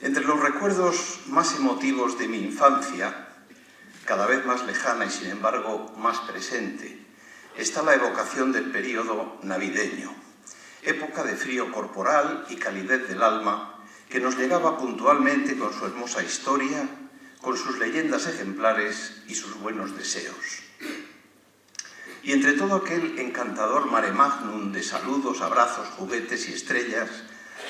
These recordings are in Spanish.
Entre los recuerdos más emotivos de mi infancia, cada vez más lejana y sin embargo más presente, está la evocación del período navideño, época de frío corporal y calidez del alma que nos llegaba puntualmente con su hermosa historia, con sus leyendas ejemplares y sus buenos deseos. Y entre todo aquel encantador mare magnum de saludos, abrazos, juguetes y estrellas,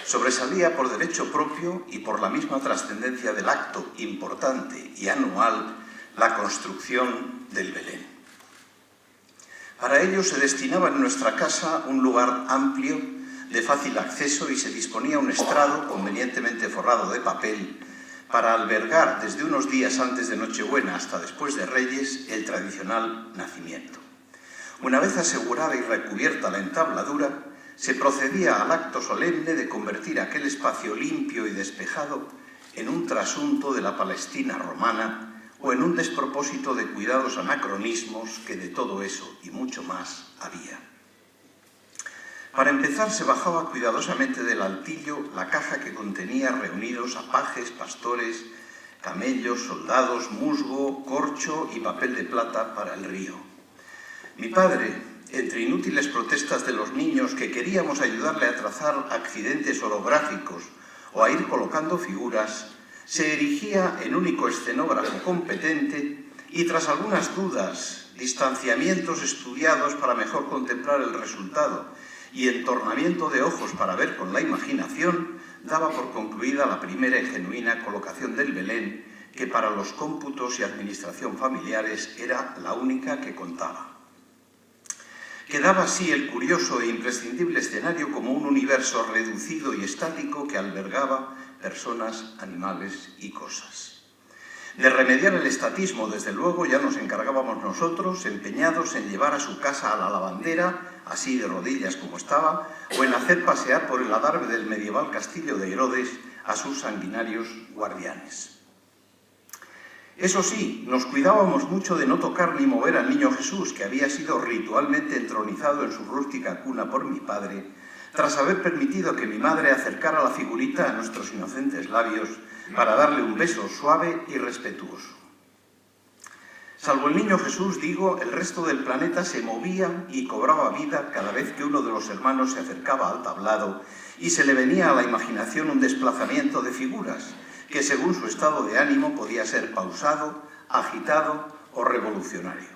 sobresalía por derecho propio y por la misma trascendencia del acto importante y anual la construcción del Belén. Para ello se destinaba en nuestra casa un lugar amplio, de fácil acceso, y se disponía un estrado convenientemente forrado de papel para albergar desde unos días antes de Nochebuena hasta después de Reyes el tradicional nacimiento. Una vez asegurada y recubierta la entabladura, se procedía al acto solemne de convertir aquel espacio limpio y despejado en un trasunto de la Palestina romana o en un despropósito de cuidados anacronismos que de todo eso y mucho más había. Para empezar, se bajaba cuidadosamente del altillo la caja que contenía reunidos a pajes, pastores, camellos, soldados, musgo, corcho y papel de plata para el río. Mi padre, entre inútiles protestas de los niños que queríamos ayudarle a trazar accidentes orográficos o a ir colocando figuras, se erigía en único escenógrafo competente y, tras algunas dudas, distanciamientos estudiados para mejor contemplar el resultado y entornamiento de ojos para ver con la imaginación, daba por concluida la primera y genuina colocación del Belén, que para los cómputos y administración familiares era la única que contaba. Quedaba así el curioso e imprescindible escenario como un universo reducido y estático que albergaba personas, animales y cosas. De remediar el estatismo, desde luego, ya nos encargábamos nosotros, empeñados en llevar a su casa a la lavandera, así de rodillas como estaba, o en hacer pasear por el adarve del medieval castillo de Herodes a sus sanguinarios guardianes. Eso sí, nos cuidábamos mucho de no tocar ni mover al niño Jesús, que había sido ritualmente entronizado en su rústica cuna por mi padre, tras haber permitido que mi madre acercara la figurita a nuestros inocentes labios para darle un beso suave y respetuoso. Salvo el niño Jesús, digo, el resto del planeta se movía y cobraba vida cada vez que uno de los hermanos se acercaba al tablado y se le venía a la imaginación un desplazamiento de figuras, que según su estado de ánimo podía ser pausado, agitado o revolucionario.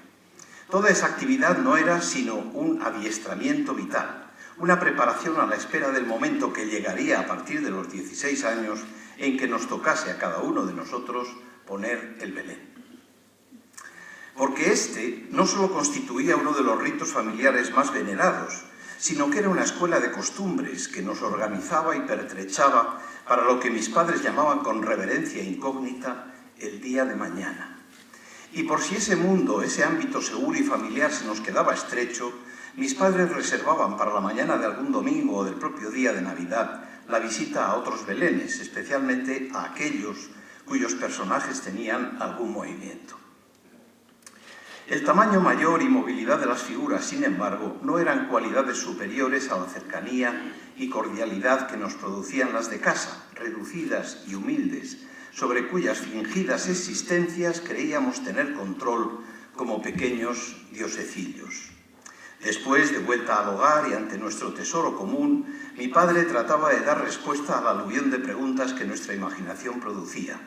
Toda esa actividad no era sino un adiestramiento vital, una preparación a la espera del momento que llegaría a partir de los 16 años en que nos tocase a cada uno de nosotros poner el Belén. Porque este no solo constituía uno de los ritos familiares más venerados, sino que era una escuela de costumbres que nos organizaba y pertrechaba para lo que mis padres llamaban con reverencia incógnita el día de mañana. Y por si ese mundo, ese ámbito seguro y familiar se nos quedaba estrecho, mis padres reservaban para la mañana de algún domingo o del propio día de Navidad la visita a otros belenes, especialmente a aquellos cuyos personajes tenían algún movimiento. El tamaño mayor y movilidad de las figuras, sin embargo, no eran cualidades superiores a la cercanía y cordialidad que nos producían las de casa, reducidas y humildes, sobre cuyas fingidas existencias creíamos tener control como pequeños diosecillos. Después, de vuelta al hogar y ante nuestro tesoro común, mi padre trataba de dar respuesta al aluvión de preguntas que nuestra imaginación producía: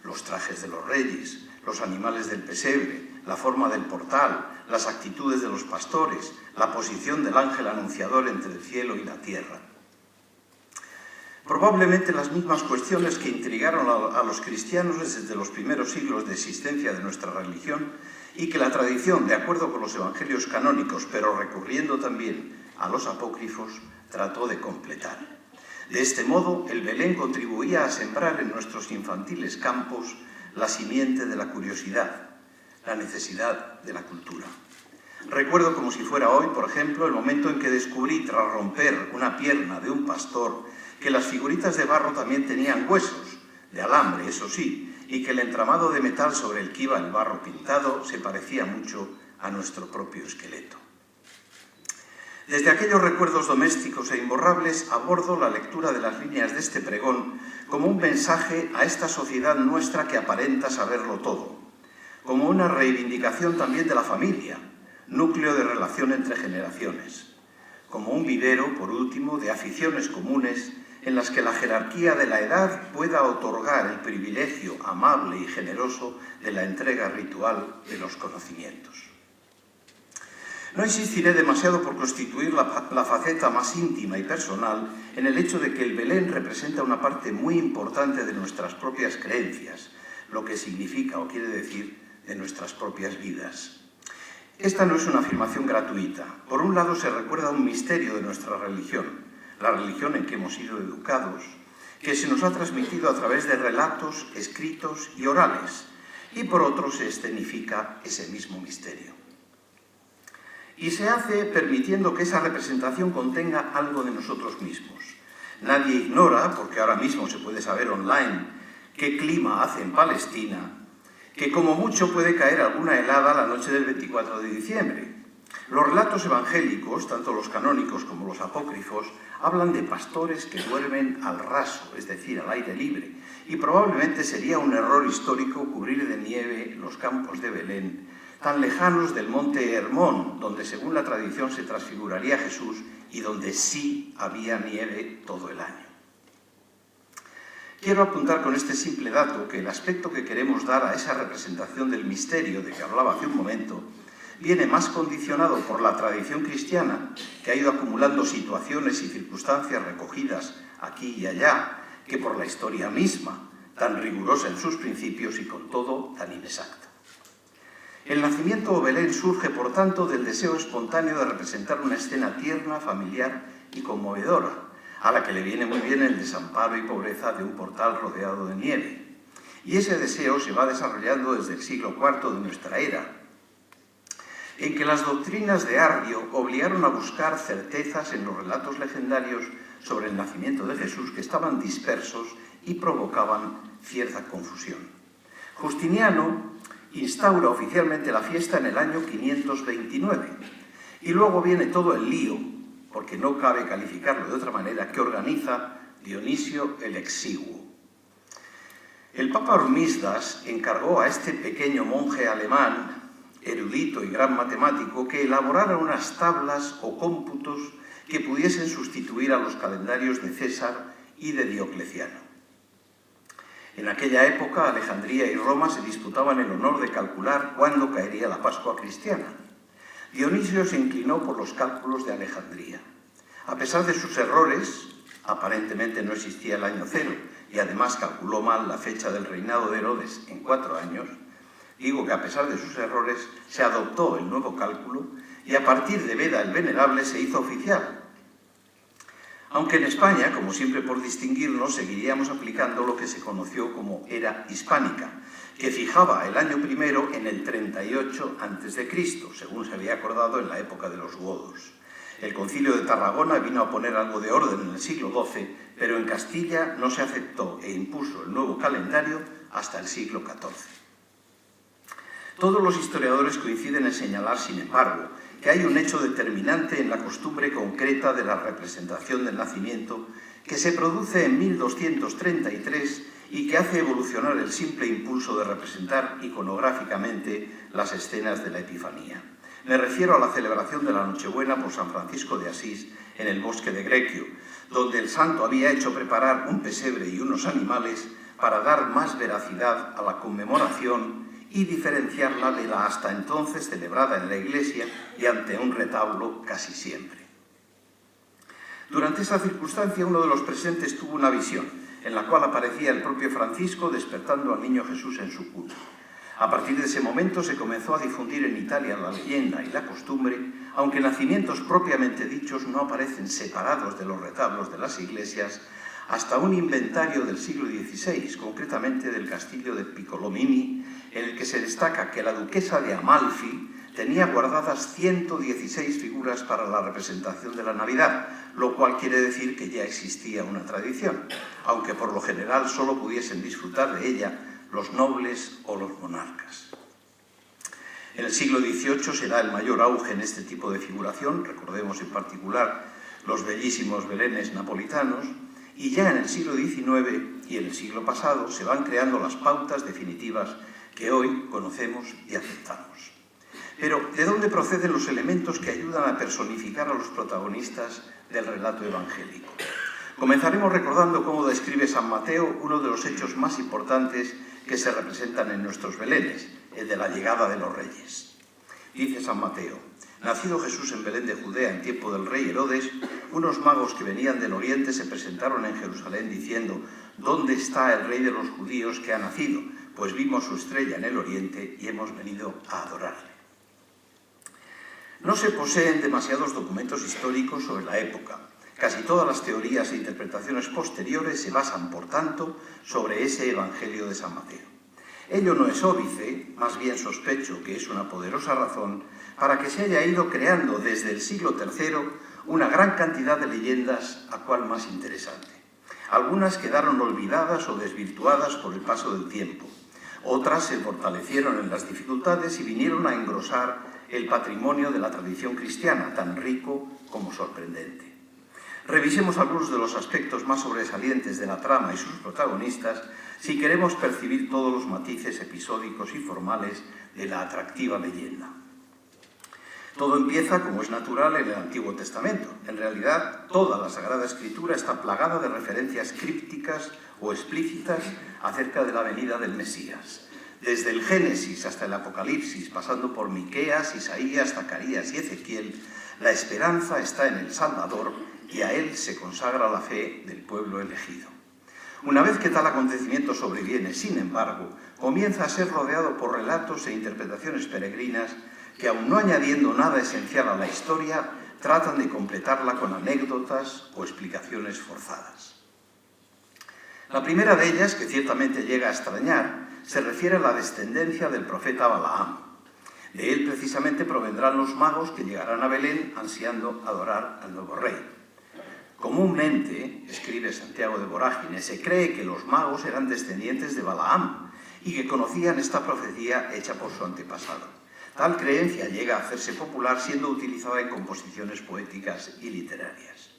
los trajes de los reyes, los animales del pesebre, la forma del portal, las actitudes de los pastores, la posición del ángel anunciador entre el cielo y la tierra. Probablemente las mismas cuestiones que intrigaron a los cristianos desde los primeros siglos de existencia de nuestra religión y que la tradición, de acuerdo con los evangelios canónicos, pero recurriendo también a los apócrifos, trató de completar. De este modo, el Belén contribuía a sembrar en nuestros infantiles campos la simiente de la curiosidad, la necesidad de la cultura. Recuerdo como si fuera hoy, por ejemplo, el momento en que descubrí, tras romper una pierna de un pastor, que las figuritas de barro también tenían huesos, de alambre, eso sí, y que el entramado de metal sobre el que iba el barro pintado se parecía mucho a nuestro propio esqueleto. Desde aquellos recuerdos domésticos e imborrables abordo la lectura de las líneas de este pregón como un mensaje a esta sociedad nuestra que aparenta saberlo todo, como una reivindicación también de la familia, núcleo de relación entre generaciones, como un vivero, por último, de aficiones comunes en las que la jerarquía de la edad pueda otorgar el privilegio amable y generoso de la entrega ritual de los conocimientos. No insistiré demasiado por constituir la faceta más íntima y personal en el hecho de que el Belén representa una parte muy importante de nuestras propias creencias, lo que significa o quiere decir de nuestras propias vidas. Esta no es una afirmación gratuita. Por un lado se recuerda un misterio de nuestra religión, la religión en que hemos sido educados, que se nos ha transmitido a través de relatos escritos y orales, y por otro se escenifica ese mismo misterio. Y se hace permitiendo que esa representación contenga algo de nosotros mismos. Nadie ignora, porque ahora mismo se puede saber online, qué clima hace en Palestina, que como mucho puede caer alguna helada la noche del 24 de diciembre. Los relatos evangélicos, tanto los canónicos como los apócrifos, hablan de pastores que duermen al raso, es decir, al aire libre, y probablemente sería un error histórico cubrir de nieve los campos de Belén, tan lejanos del monte Hermón, donde según la tradición se transfiguraría Jesús y donde sí había nieve todo el año. Quiero apuntar con este simple dato que el aspecto que queremos dar a esa representación del misterio de que hablaba hace un momento viene más condicionado por la tradición cristiana, que ha ido acumulando situaciones y circunstancias recogidas aquí y allá, que por la historia misma, tan rigurosa en sus principios y con todo tan inexacta. El nacimiento o Belén surge, por tanto, del deseo espontáneo de representar una escena tierna, familiar y conmovedora, a la que le viene muy bien el desamparo y pobreza de un portal rodeado de nieve. Y ese deseo se va desarrollando desde el siglo IV de nuestra era, en que las doctrinas de Arrio obligaron a buscar certezas en los relatos legendarios sobre el nacimiento de Jesús que estaban dispersos y provocaban cierta confusión. Justiniano instaura oficialmente la fiesta en el año 529 y luego viene todo el lío, porque no cabe calificarlo de otra manera, que organiza Dionisio el Exiguo. El Papa Hormisdas encargó a este pequeño monje alemán, erudito y gran matemático, que elaborara unas tablas o cómputos que pudiesen sustituir a los calendarios de César y de Diocleciano. En aquella época, Alejandría y Roma se disputaban el honor de calcular cuándo caería la Pascua cristiana. Dionisio se inclinó por los cálculos de Alejandría. A pesar de sus errores, aparentemente no existía el año cero, y además calculó mal la fecha del reinado de Herodes en 4 años, digo que a pesar de sus errores se adoptó el nuevo cálculo y a partir de Beda el Venerable se hizo oficial. Aunque en España, como siempre por distinguirnos, seguiríamos aplicando lo que se conoció como era hispánica, que fijaba el año primero en el 38 a.C., según se había acordado en la época de los godos. El Concilio de Tarragona vino a poner algo de orden en el siglo XII, pero en Castilla no se aceptó e impuso el nuevo calendario hasta el siglo XIV. Todos los historiadores coinciden en señalar, sin embargo, que hay un hecho determinante en la costumbre concreta de la representación del nacimiento que se produce en 1233 y que hace evolucionar el simple impulso de representar iconográficamente las escenas de la Epifanía. Me refiero a la celebración de la Nochebuena por San Francisco de Asís en el bosque de Grequio, donde el santo había hecho preparar un pesebre y unos animales para dar más veracidad a la conmemoración y diferenciarla de la hasta entonces celebrada en la iglesia y ante un retablo casi siempre. Durante esta circunstancia, uno de los presentes tuvo una visión, en la cual aparecía el propio Francisco despertando al niño Jesús en su cuna. A partir de ese momento se comenzó a difundir en Italia la leyenda y la costumbre, aunque nacimientos propiamente dichos no aparecen separados de los retablos de las iglesias, hasta un inventario del siglo XVI, concretamente del castillo de Piccolomini, en el que se destaca que la duquesa de Amalfi tenía guardadas 116 figuras para la representación de la Navidad, lo cual quiere decir que ya existía una tradición, aunque por lo general solo pudiesen disfrutar de ella los nobles o los monarcas. En el siglo XVIII se da el mayor auge en este tipo de figuración, recordemos en particular los bellísimos belenes napolitanos, y ya en el siglo XIX y en el siglo pasado se van creando las pautas definitivas que hoy conocemos y aceptamos. Pero, ¿de dónde proceden los elementos que ayudan a personificar a los protagonistas del relato evangélico? Comenzaremos recordando cómo describe San Mateo uno de los hechos más importantes que se representan en nuestros belenes, el de la llegada de los reyes. Dice San Mateo: nacido Jesús en Belén de Judea en tiempo del rey Herodes, unos magos que venían del oriente se presentaron en Jerusalén diciendo: ¿dónde está el rey de los judíos que ha nacido? Pues vimos su estrella en el oriente y hemos venido a adorarle. No se poseen demasiados documentos históricos sobre la época. Casi todas las teorías e interpretaciones posteriores se basan, por tanto, sobre ese Evangelio de San Mateo. Ello no es óbice, más bien sospecho que es una poderosa razón para que se haya ido creando desde el siglo III una gran cantidad de leyendas, a cual más interesante. Algunas quedaron olvidadas o desvirtuadas por el paso del tiempo. Otras se fortalecieron en las dificultades y vinieron a engrosar el patrimonio de la tradición cristiana, tan rico como sorprendente. Revisemos algunos de los aspectos más sobresalientes de la trama y sus protagonistas si queremos percibir todos los matices episódicos y formales de la atractiva leyenda. Todo empieza, como es natural, en el Antiguo Testamento. En realidad, toda la Sagrada Escritura está plagada de referencias crípticas o explícitas acerca de la venida del Mesías. Desde el Génesis hasta el Apocalipsis, pasando por Miqueas, Isaías, Zacarías y Ezequiel, la esperanza está en el Salvador y a él se consagra la fe del pueblo elegido. Una vez que tal acontecimiento sobreviene, sin embargo, comienza a ser rodeado por relatos e interpretaciones peregrinas que, aun no añadiendo nada esencial a la historia, tratan de completarla con anécdotas o explicaciones forzadas. La primera de ellas, que ciertamente llega a extrañar, se refiere a la descendencia del profeta Balaam. De él precisamente provendrán los magos que llegarán a Belén ansiando adorar al nuevo rey. Comúnmente, escribe Santiago de Vorágine, se cree que los magos eran descendientes de Balaam y que conocían esta profecía hecha por su antepasado. Tal creencia llega a hacerse popular siendo utilizada en composiciones poéticas y literarias.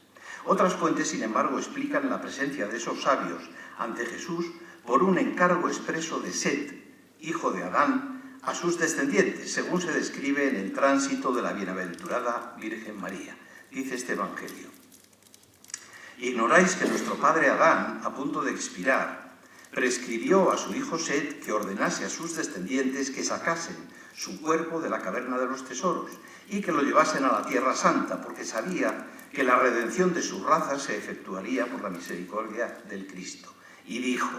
Otras fuentes, sin embargo, explican la presencia de esos sabios ante Jesús por un encargo expreso de Set, hijo de Adán, a sus descendientes, según se describe en el tránsito de la bienaventurada Virgen María. Dice este Evangelio: ignoráis que nuestro padre Adán, a punto de expirar, prescribió a su hijo Set que ordenase a sus descendientes que sacasen su cuerpo de la caverna de los tesoros y que lo llevasen a la tierra santa, porque sabía que la redención de su raza se efectuaría por la misericordia del Cristo. Y dijo: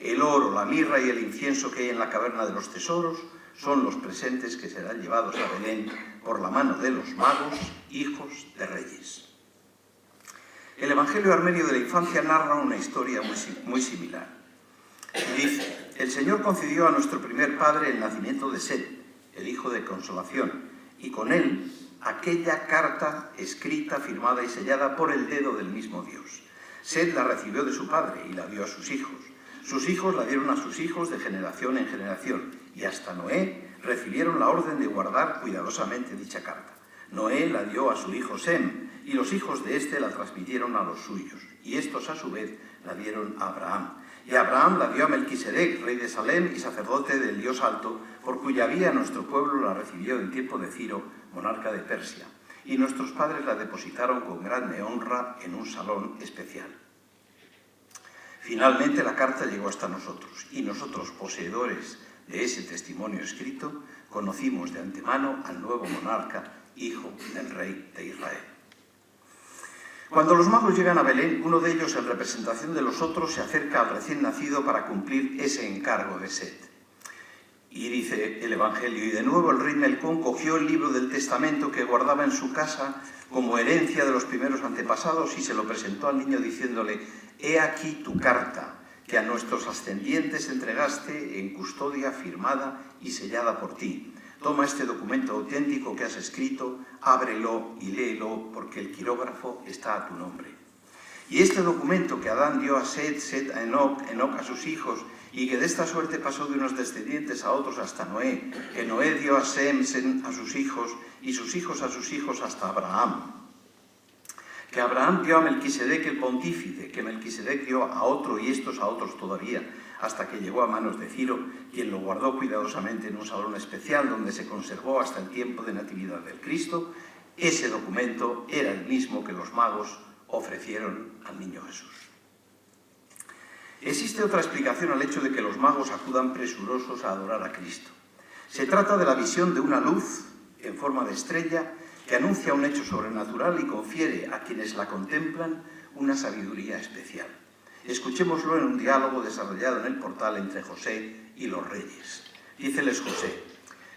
el oro, la mirra y el incienso que hay en la caverna de los tesoros son los presentes que serán llevados a Belén por la mano de los magos, hijos de reyes. El Evangelio Armenio de la Infancia narra una historia muy similar. Dice: el Señor concedió a nuestro primer padre el nacimiento de Set, el hijo de consolación, y con él aquella carta escrita, firmada y sellada por el dedo del mismo Dios. Set la recibió de su padre y la dio a sus hijos. Sus hijos la dieron a sus hijos de generación en generación, y hasta Noé recibieron la orden de guardar cuidadosamente dicha carta. Noé la dio a su hijo Sem, y los hijos de éste la transmitieron a los suyos, y estos a su vez la dieron a Abraham. Y Abraham la dio a Melquisedec, rey de Salem y sacerdote del Dios Alto, por cuya vía nuestro pueblo la recibió en tiempo de Ciro, monarca de Persia. Y nuestros padres la depositaron con grande honra en un salón especial. Finalmente la carta llegó hasta nosotros, y nosotros, poseedores de ese testimonio escrito, conocimos de antemano al nuevo monarca, hijo del rey de Israel. Cuando los magos llegan a Belén, uno de ellos, en representación de los otros, se acerca al recién nacido para cumplir ese encargo de Set. Y dice el Evangelio: y de nuevo el rey Melcón cogió el libro del testamento que guardaba en su casa como herencia de los primeros antepasados y se lo presentó al niño diciéndole: he aquí tu carta, que a nuestros ascendientes entregaste en custodia firmada y sellada por ti. Toma este documento auténtico que has escrito, ábrelo y léelo, porque el quirógrafo está a tu nombre. Y este documento que Adán dio a Set, Set a Enoc, Enoc a sus hijos, y que de esta suerte pasó de unos descendientes a otros hasta Noé, que Noé dio a Sem, Sem a sus hijos, y sus hijos a sus hijos hasta Abraham. Que Abraham dio a Melquisedec el pontífice, que Melquisedec dio a otro y estos a otros todavía, hasta que llegó a manos de Ciro, quien lo guardó cuidadosamente en un salón especial donde se conservó hasta el tiempo de natividad del Cristo. Ese documento era el mismo que los magos ofrecieron al niño Jesús. Existe otra explicación al hecho de que los magos acudan presurosos a adorar a Cristo. Se trata de la visión de una luz en forma de estrella que anuncia un hecho sobrenatural y confiere a quienes la contemplan una sabiduría especial. Escuchémoslo en un diálogo desarrollado en el portal entre José y los reyes. Díceles José: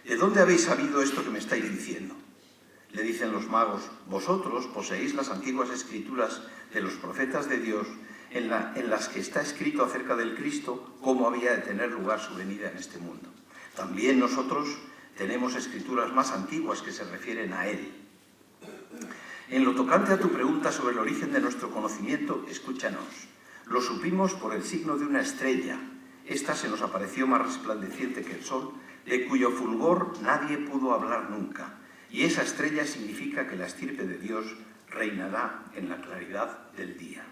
¿de dónde habéis sabido esto que me estáis diciendo? Le dicen los magos: vosotros poseéis las antiguas escrituras de los profetas de Dios, en las que está escrito acerca del Cristo cómo había de tener lugar su venida en este mundo. También nosotros tenemos escrituras más antiguas que se refieren a Él. En lo tocante a tu pregunta sobre el origen de nuestro conocimiento, escúchanos. Lo supimos por el signo de una estrella. Esta se nos apareció más resplandeciente que el sol, de cuyo fulgor nadie pudo hablar nunca. Y esa estrella significa que la estirpe de Dios reinará en la claridad del día.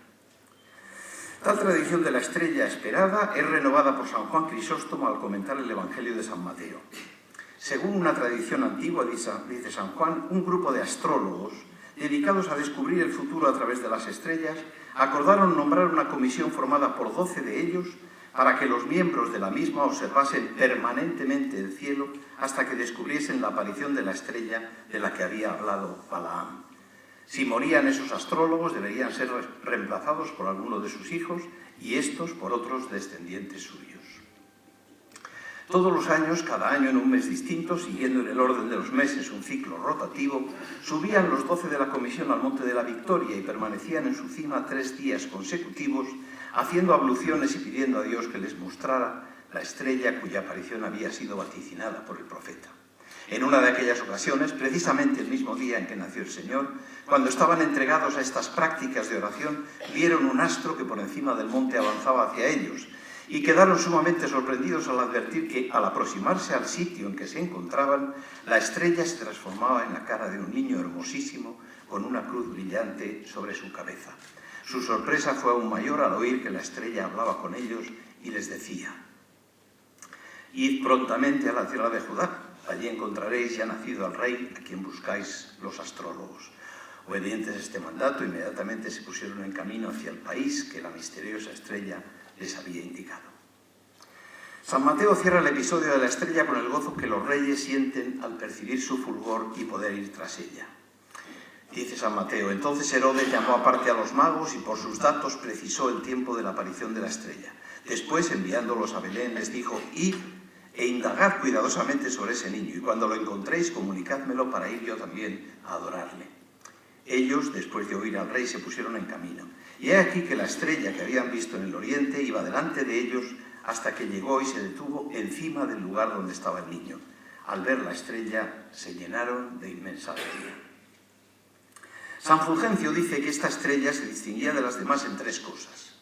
Tal tradición de la estrella esperada es renovada por San Juan Crisóstomo al comentar el Evangelio de San Mateo. Según una tradición antigua, dice San Juan, un grupo de astrólogos dedicados a descubrir el futuro a través de las estrellas, acordaron nombrar una comisión formada por 12 de ellos para que los miembros de la misma observasen permanentemente el cielo hasta que descubriesen la aparición de la estrella de la que había hablado Balaam. Si morían esos astrólogos, deberían ser reemplazados por alguno de sus hijos y estos por otros descendientes suyos. Todos los años, cada año en un mes distinto, siguiendo en el orden de los meses un ciclo rotativo, subían los 12 de la comisión al Monte de la Victoria y permanecían en su cima 3 días consecutivos, haciendo abluciones y pidiendo a Dios que les mostrara la estrella cuya aparición había sido vaticinada por el profeta. En una de aquellas ocasiones, precisamente el mismo día en que nació el Señor, cuando estaban entregados a estas prácticas de oración, vieron un astro que por encima del monte avanzaba hacia ellos, y quedaron sumamente sorprendidos al advertir que, al aproximarse al sitio en que se encontraban, la estrella se transformaba en la cara de un niño hermosísimo con una cruz brillante sobre su cabeza. Su sorpresa fue aún mayor al oír que la estrella hablaba con ellos y les decía: «Id prontamente a la tierra de Judá, allí encontraréis ya nacido al rey a quien buscáis los astrólogos». Obedientes a este mandato, inmediatamente se pusieron en camino hacia el país que la misteriosa estrella les había indicado. San Mateo cierra el episodio de la estrella con el gozo que los reyes sienten al percibir su fulgor y poder ir tras ella. Dice San Mateo: entonces Herodes llamó aparte a los magos y por sus datos precisó el tiempo de la aparición de la estrella. Después, enviándolos a Belén, les dijo: id e indagad cuidadosamente sobre ese niño, y cuando lo encontréis, comunicádmelo para ir yo también a adorarle. Ellos, después de oír al rey, se pusieron en camino. Y he aquí que la estrella que habían visto en el oriente iba delante de ellos hasta que llegó y se detuvo encima del lugar donde estaba el niño. Al ver la estrella, se llenaron de inmensa alegría. San Fulgencio dice que esta estrella se distinguía de las demás en 3 cosas: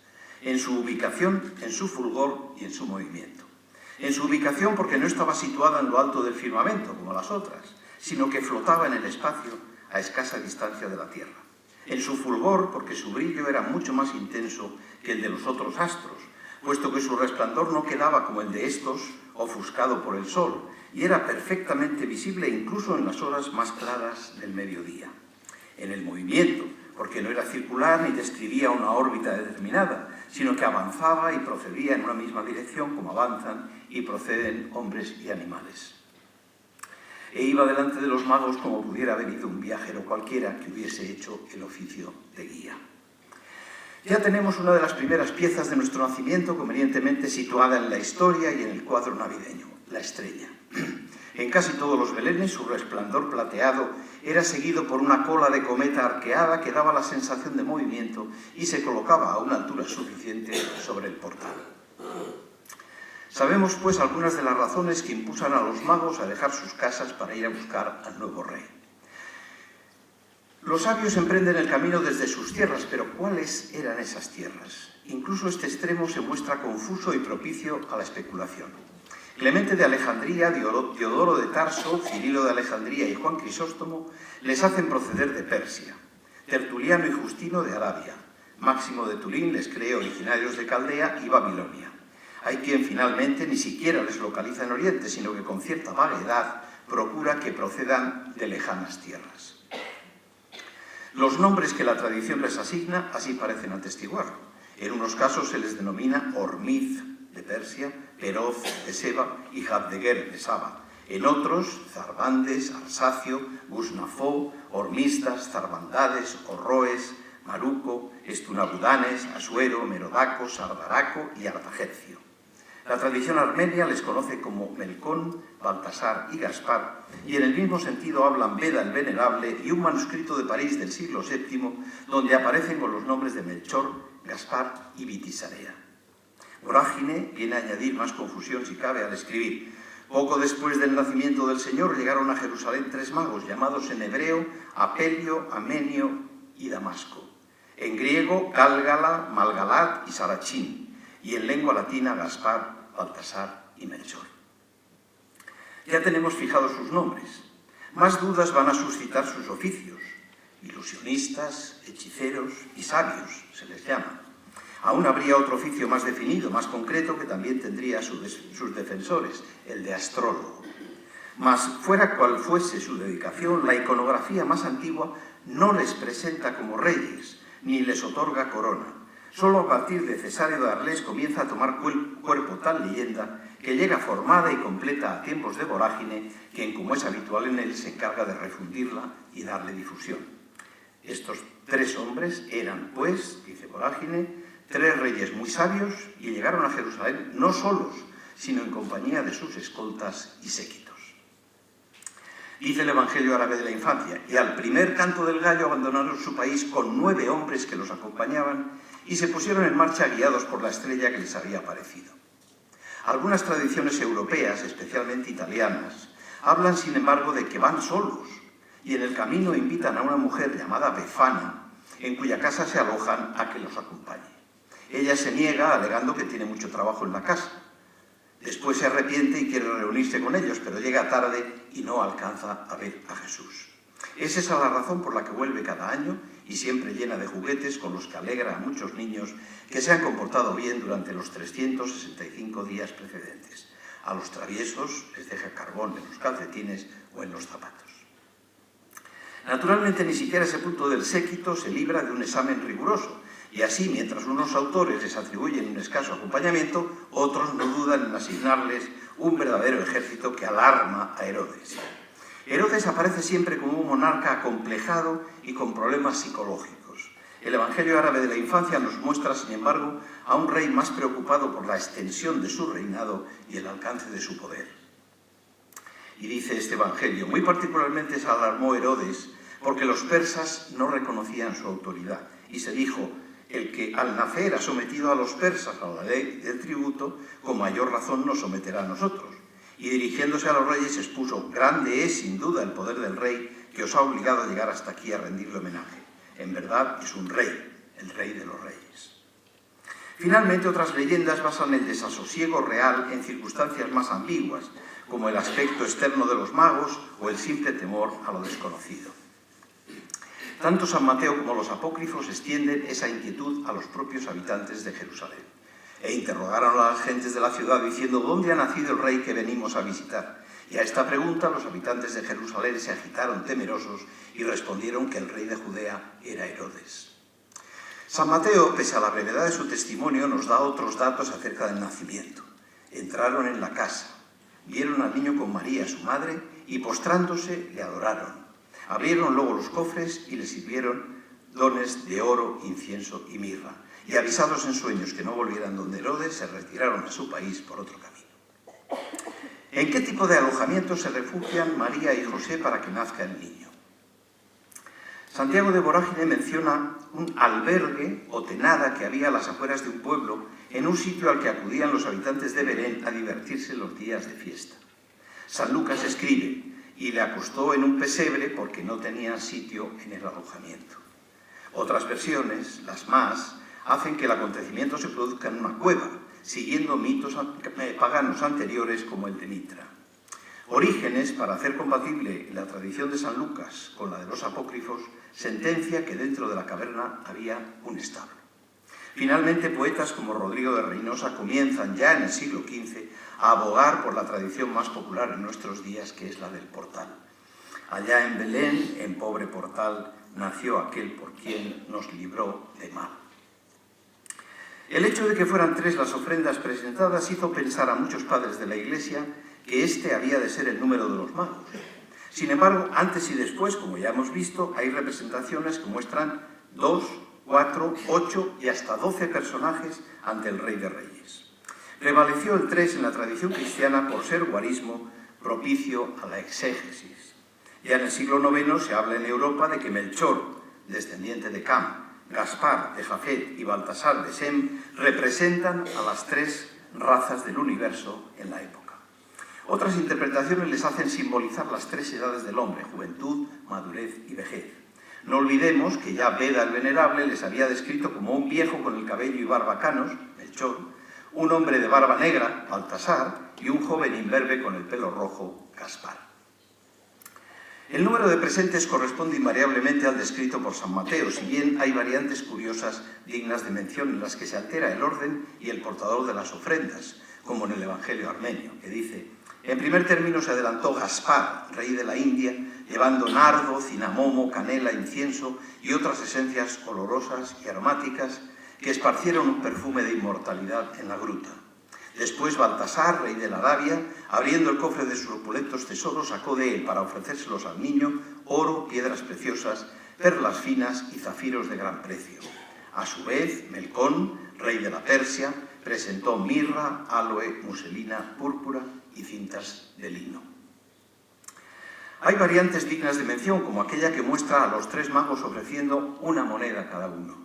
en su ubicación, en su fulgor y en su movimiento. En su ubicación, porque no estaba situada en lo alto del firmamento, como las otras, sino que flotaba en el espacio a escasa distancia de la Tierra. En su fulgor, porque su brillo era mucho más intenso que el de los otros astros, puesto que su resplandor no quedaba como el de estos, ofuscado por el sol, y era perfectamente visible incluso en las horas más claras del mediodía. En el movimiento, porque no era circular ni describía una órbita determinada, sino que avanzaba y procedía en una misma dirección como avanzan y proceden hombres y animales. E iba delante de los magos como pudiera haber ido un viajero cualquiera que hubiese hecho el oficio de guía. Ya tenemos una de las primeras piezas de nuestro nacimiento convenientemente situada en la historia y en el cuadro navideño: la estrella. En casi todos los belenes su resplandor plateado era seguido por una cola de cometa arqueada que daba la sensación de movimiento y se colocaba a una altura suficiente sobre el portal. Sabemos, pues, algunas de las razones que impulsan a los magos a dejar sus casas para ir a buscar al nuevo rey. Los sabios emprenden el camino desde sus tierras, pero ¿cuáles eran esas tierras? Incluso este extremo se muestra confuso y propicio a la especulación. Clemente de Alejandría, Diodoro de Tarso, Cirilo de Alejandría y Juan Crisóstomo les hacen proceder de Persia. Tertuliano y Justino de Arabia. Máximo de Turín les cree originarios de Caldea y Babilonia. Hay quien finalmente ni siquiera les localiza en Oriente, sino que con cierta vaguedad procura que procedan de lejanas tierras. Los nombres que la tradición les asigna así parecen atestiguarlo. En unos casos se les denomina Hormiz de Persia, Peroz de Seba y Habdeguer de Saba. En otros, Zarbandes, Arsacio, Gusnafó, Hormistas, Zarbandades, Orroes, Maruco, Estunabudanes, Asuero, Merodaco, Sardaraco y Artajercio. La tradición armenia les conoce como Melcón, Baltasar y Gaspar, y en el mismo sentido hablan Beda el Venerable y un manuscrito de París del siglo VII, donde aparecen con los nombres de Melchor, Gaspar y Vitisarea. Vorágine viene a añadir más confusión si cabe al escribir: poco después del nacimiento del Señor llegaron a Jerusalén 3 magos, llamados en hebreo Apelio, Amenio y Damasco, en griego Gálgala, Malgalat y Sarachín, y en lengua latina Gaspar, Baltasar y Melchor. Ya tenemos fijados sus nombres. Más dudas van a suscitar sus oficios. Ilusionistas, hechiceros y sabios se les llama. Aún habría otro oficio más definido, más concreto, que también tendría sus defensores, el de astrólogo. Mas, fuera cual fuese su dedicación, la iconografía más antigua no les presenta como reyes, ni les otorga corona. Solo a partir de Cesáreo de Arles comienza a tomar cuerpo tal leyenda que llega formada y completa a tiempos de Vorágine, quien, como es habitual en él, se encarga de refundirla y darle difusión. Estos 3 hombres eran, pues, dice Vorágine, 3 reyes muy sabios y llegaron a Jerusalén no solos, sino en compañía de sus escoltas y séquitos. Dice el Evangelio árabe de la infancia: y al primer canto del gallo abandonaron su país con 9 hombres que los acompañaban y se pusieron en marcha guiados por la estrella que les había aparecido. Algunas tradiciones europeas, especialmente italianas, hablan sin embargo de que van solos y en el camino invitan a una mujer llamada Befana, en cuya casa se alojan, a que los acompañe. Ella se niega alegando que tiene mucho trabajo en la casa. Después se arrepiente y quiere reunirse con ellos, pero llega tarde y no alcanza a ver a Jesús. Es esa la razón por la que vuelve cada año y siempre llena de juguetes con los que alegra a muchos niños que se han comportado bien durante los 365 días precedentes. A los traviesos les deja carbón en los calcetines o en los zapatos. Naturalmente, ni siquiera ese punto del séquito se libra de un examen riguroso, y así, mientras unos autores les atribuyen un escaso acompañamiento, otros no dudan en asignarles un verdadero ejército que alarma a Herodes. Herodes aparece siempre como un monarca acomplejado y con problemas psicológicos. El Evangelio árabe de la infancia nos muestra, sin embargo, a un rey más preocupado por la extensión de su reinado y el alcance de su poder. Y dice este Evangelio: muy particularmente se alarmó Herodes porque los persas no reconocían su autoridad, y se dijo: el que al nacer ha sometido a los persas a la ley del tributo, con mayor razón nos someterá a nosotros. Y dirigiéndose a los reyes expuso: grande es sin duda el poder del rey que os ha obligado a llegar hasta aquí a rendirle homenaje. En verdad es un rey, el rey de los reyes. Finalmente, otras leyendas basan el desasosiego real en circunstancias más ambiguas, como el aspecto externo de los magos o el simple temor a lo desconocido. Tanto San Mateo como los apócrifos extienden esa inquietud a los propios habitantes de Jerusalén e interrogaron a las gentes de la ciudad diciendo: ¿dónde ha nacido el rey que venimos a visitar? Y a esta pregunta los habitantes de Jerusalén se agitaron temerosos y respondieron que el rey de Judea era Herodes. San Mateo, pese a la brevedad de su testimonio, nos da otros datos acerca del nacimiento. Entraron en la casa, vieron al niño con María, su madre, y postrándose le adoraron. Abrieron luego los cofres y le sirvieron dones de oro, incienso y mirra. Y avisados en sueños que no volvieran donde Herodes, se retiraron a su país por otro camino. ¿En qué tipo de alojamiento se refugian María y José para que nazca el niño? Santiago de Vorágine menciona un albergue o tenada que había a las afueras de un pueblo, en un sitio al que acudían los habitantes de Belén a divertirse los días de fiesta. San Lucas escribe: y le acostó en un pesebre porque no tenían sitio en el alojamiento. Otras versiones, las más, hacen que el acontecimiento se produzca en una cueva, siguiendo mitos paganos anteriores como el de Mitra. Orígenes, para hacer compatible la tradición de San Lucas con la de los apócrifos, sentencia que dentro de la caverna había un establo. Finalmente, poetas como Rodrigo de Reynosa comienzan ya en el siglo XV a abogar por la tradición más popular en nuestros días, que es la del portal. Allá en Belén, en pobre portal, nació aquel por quien nos libró de mal. El hecho de que fueran 3 las ofrendas presentadas hizo pensar a muchos padres de la Iglesia que este había de ser el número de los magos. Sin embargo, antes y después, como ya hemos visto, hay representaciones que muestran 2, 4, 8 y hasta 12 personajes ante el Rey de Reyes. Prevaleció el 3 en la tradición cristiana por ser guarismo propicio a la exégesis. Ya en el siglo IX se habla en Europa de que Melchor, descendiente de Cam, Gaspar de Jafet y Baltasar de Sem representan a las 3 razas del universo en la época. Otras interpretaciones les hacen simbolizar las 3 edades del hombre: juventud, madurez y vejez. No olvidemos que ya Beda el Venerable les había descrito como un viejo con el cabello y barba canos, Melchor, un hombre de barba negra, Baltasar, y un joven imberbe con el pelo rojo, Gaspar. El número de presentes corresponde invariablemente al descrito por San Mateo, si bien hay variantes curiosas dignas de mención en las que se altera el orden y el portador de las ofrendas, como en el Evangelio armenio, que dice: en primer término se adelantó Gaspar, rey de la India, llevando nardo, cinamomo, canela, incienso y otras esencias olorosas y aromáticas que esparcieron un perfume de inmortalidad en la gruta. Después Baltasar, rey de la Arabia, abriendo el cofre de sus opulentos tesoros, sacó de él, para ofrecérselos al niño, oro, piedras preciosas, perlas finas y zafiros de gran precio. A su vez, Melcón, rey de la Persia, presentó mirra, aloe, muselina, púrpura y cintas de lino. Hay variantes dignas de mención, como aquella que muestra a los 3 magos ofreciendo una moneda cada uno.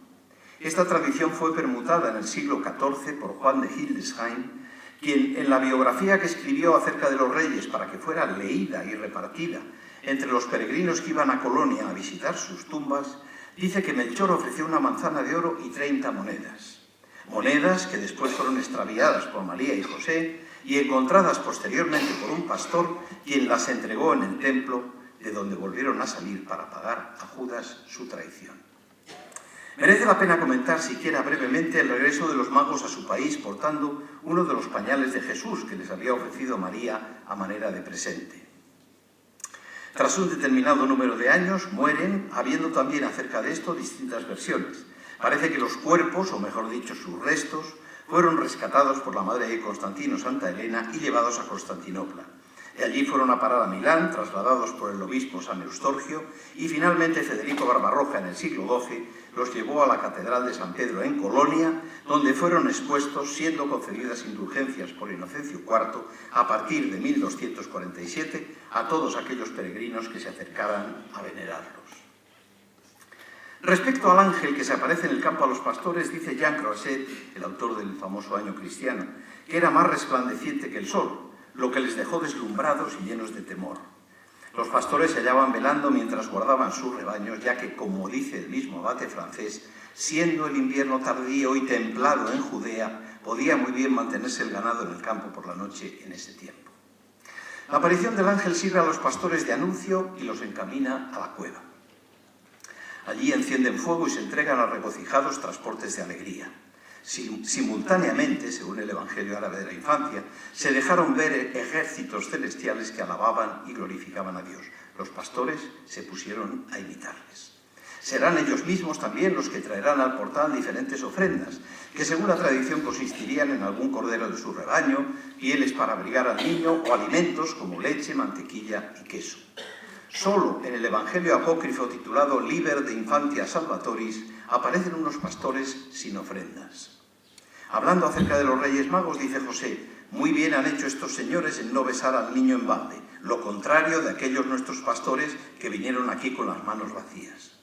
Esta tradición fue permutada en el siglo XIV por Juan de Hildesheim, quien en la biografía que escribió acerca de los reyes para que fuera leída y repartida entre los peregrinos que iban a Colonia a visitar sus tumbas, dice que Melchor ofreció una manzana de oro y 30 monedas. Monedas que después fueron extraviadas por María y José y encontradas posteriormente por un pastor, quien las entregó en el templo, de donde volvieron a salir para pagar a Judas su traición. Merece la pena comentar siquiera brevemente el regreso de los magos a su país portando uno de los pañales de Jesús que les había ofrecido María a manera de presente. Tras un determinado número de años mueren, habiendo también acerca de esto distintas versiones. Parece que los cuerpos, o mejor dicho sus restos, fueron rescatados por la madre de Constantino, Santa Elena, y llevados a Constantinopla. De allí fueron a parar a Milán, trasladados por el obispo San Eustorgio, y finalmente Federico Barbarroja, en el siglo XII, los llevó a la Catedral de San Pedro en Colonia, donde fueron expuestos, siendo concedidas indulgencias por Inocencio IV, a partir de 1247, a todos aquellos peregrinos que se acercaran a venerarlos. Respecto al ángel que se aparece en el campo a los pastores, dice Jean Croiset, el autor del famoso Año Cristiano, que era más resplandeciente que el sol, lo que les dejó deslumbrados y llenos de temor. Los pastores se hallaban velando mientras guardaban sus rebaños, ya que, como dice el mismo abate francés, siendo el invierno tardío y templado en Judea, podía muy bien mantenerse el ganado en el campo por la noche en ese tiempo. La aparición del ángel sirve a los pastores de anuncio y los encamina a la cueva. Allí encienden fuego y se entregan a regocijados transportes de alegría. Simultáneamente, según el Evangelio árabe de la infancia, se dejaron ver ejércitos celestiales que alababan y glorificaban a Dios. Los pastores se pusieron a imitarles. Serán ellos mismos también los que traerán al portal diferentes ofrendas, que según la tradición consistirían en algún cordero de su rebaño, pieles para abrigar al niño o alimentos como leche, mantequilla y queso. Solo en el Evangelio apócrifo titulado Liber de Infantia Salvatoris aparecen unos pastores sin ofrendas. Hablando acerca de los Reyes Magos, dice José: muy bien han hecho estos señores en no besar al niño en balde, lo contrario de aquellos nuestros pastores que vinieron aquí con las manos vacías.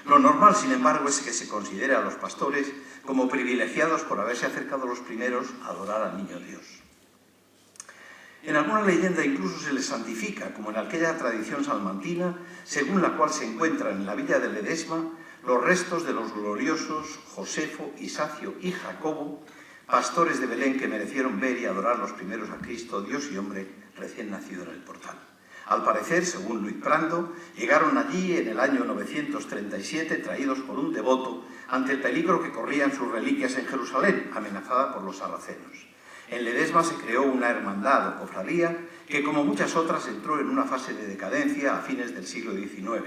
Lo normal, sin embargo, es que se considere a los pastores como privilegiados por haberse acercado los primeros a adorar al niño Dios. En alguna leyenda incluso se les santifica, como en aquella tradición salmantina, según la cual se encuentran en la villa de Ledesma los restos de los gloriosos Josefo, Isacio y Jacobo, pastores de Belén que merecieron ver y adorar los primeros a Cristo, Dios y hombre, recién nacido en el portal. Al parecer, según Luis Prando, llegaron allí en el año 937, traídos por un devoto, ante el peligro que corrían sus reliquias en Jerusalén, amenazada por los sarracenos. En Ledesma se creó una hermandad o cofradía que, como muchas otras, entró en una fase de decadencia a fines del siglo XIX.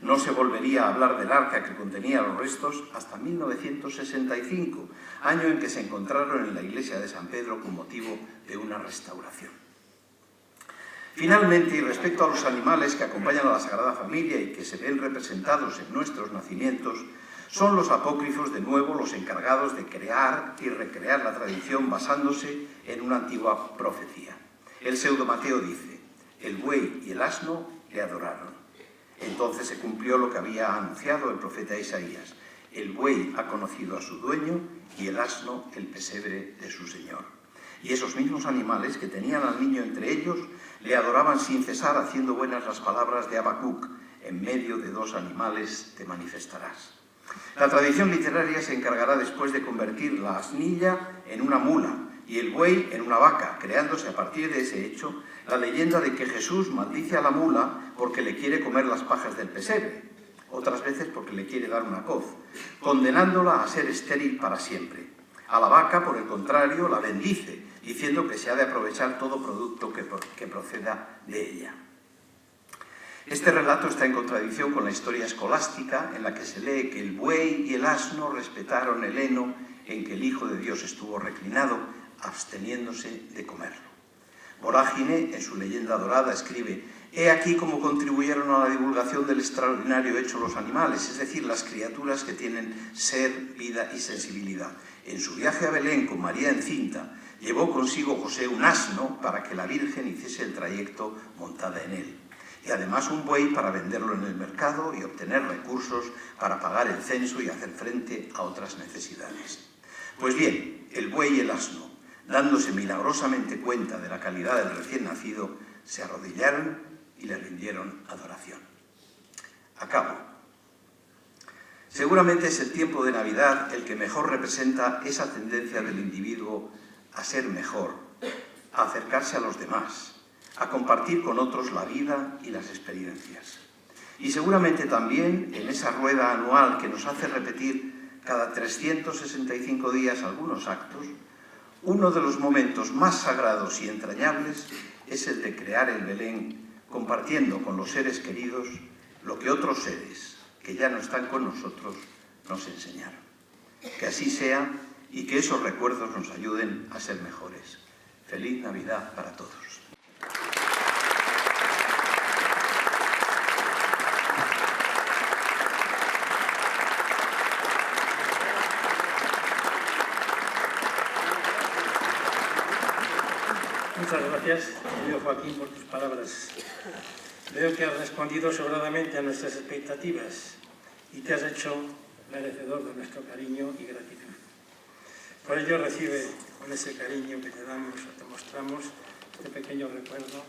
No se volvería a hablar del arca que contenía los restos hasta 1965, año en que se encontraron en la iglesia de San Pedro con motivo de una restauración. Finalmente, y respecto a los animales que acompañan a la Sagrada Familia y que se ven representados en nuestros nacimientos, son los apócrifos de nuevo los encargados de crear y recrear la tradición basándose en una antigua profecía. El pseudo-Mateo dice: el buey y el asno le adoraron. Entonces se cumplió lo que había anunciado el profeta Isaías: el buey ha conocido a su dueño y el asno el pesebre de su señor. Y esos mismos animales que tenían al niño entre ellos le adoraban sin cesar, haciendo buenas las palabras de Habacuc: en medio de dos animales te manifestarás. La tradición literaria se encargará después de convertir la asnilla en una mula y el buey en una vaca, creándose a partir de ese hecho la leyenda de que Jesús maldice a la mula porque le quiere comer las pajas del pesebre, otras veces porque le quiere dar una coz, condenándola a ser estéril para siempre. A la vaca, por el contrario, la bendice, diciendo que se ha de aprovechar todo producto que proceda de ella. Este relato está en contradicción con la historia escolástica, en la que se lee que el buey y el asno respetaron el heno en que el Hijo de Dios estuvo reclinado, absteniéndose de comerlo. Vorágine, en su leyenda dorada, escribe: he aquí cómo contribuyeron a la divulgación del extraordinario hecho los animales, es decir, las criaturas que tienen ser, vida y sensibilidad. En su viaje a Belén con María encinta, llevó consigo José un asno para que la Virgen hiciese el trayecto montada en él, y además un buey para venderlo en el mercado y obtener recursos para pagar el censo y hacer frente a otras necesidades. Pues bien, el buey y el asno, dándose milagrosamente cuenta de la calidad del recién nacido, se arrodillaron y le rindieron adoración. Acabo. Seguramente es el tiempo de Navidad el que mejor representa esa tendencia del individuo a ser mejor, a acercarse a los demás, a compartir con otros la vida y las experiencias. Y seguramente también en esa rueda anual que nos hace repetir cada 365 días algunos actos, uno de los momentos más sagrados y entrañables es el de crear el Belén, compartiendo con los seres queridos lo que otros seres, que ya no están con nosotros, nos enseñaron. Que así sea y que esos recuerdos nos ayuden a ser mejores. Feliz Navidad para todos. Muchas gracias, querido Joaquín, por tus palabras. Veo que has respondido sobradamente a nuestras expectativas y te has hecho merecedor de nuestro cariño y gratitud. Por ello recibe con ese cariño que te damos o te mostramos este pequeño recuerdo